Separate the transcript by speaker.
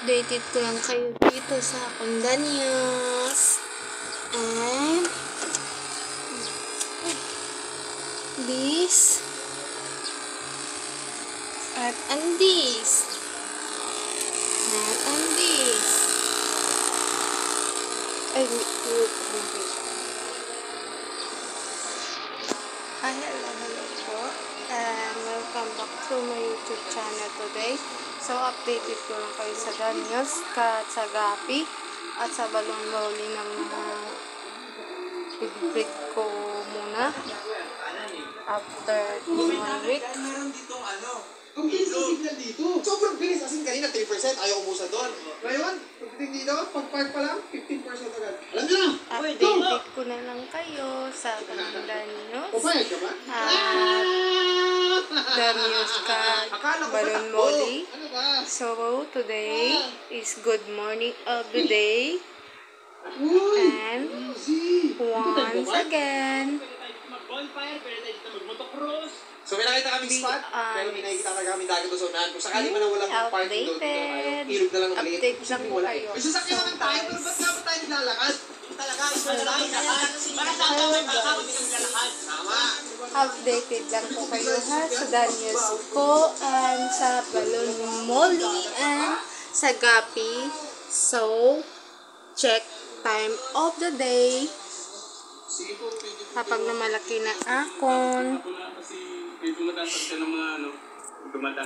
Speaker 1: Updated ko lang kayo dito sa akong Daniels. And this and this and this. Ay, hello po, and welcome back to my YouTube channel today. So, updated ko lang kayo sa Daniels, sa Gapi, at sa balon rolling ng mga i-break ko muna after 1 week.
Speaker 2: Ang bilis ng signal dito. Sobrang bilis. As in, kanina 3%. Ayaw umusa doon. Ngayon, pagdating dito, pag-park pa lang, 15% agad. Alam nyo na!
Speaker 1: Updated ko na lang kayo sa Daniels.
Speaker 2: Papayag ka ba?
Speaker 1: Daniels ka balon rolling.
Speaker 2: Ano ba?
Speaker 1: So, today is good morning of the day. And once again,
Speaker 2: So, may nakita kaming spot, pero may nakikita ka kami dagat o sonahan. Kung sakali man na walang parking doon, ilog na lang ng maliit.
Speaker 1: update lang po kayo.
Speaker 2: May sasakyan naman tayo, pero ba't nga ba tayo nilalakad? Talaga, Tama.
Speaker 1: Updated lang po kayo ha sa Daniels ko and sa balon molly and sa Gapi. So, check time of the day. Kapag na malaki na akon.
Speaker 3: Medyo mataas ng mga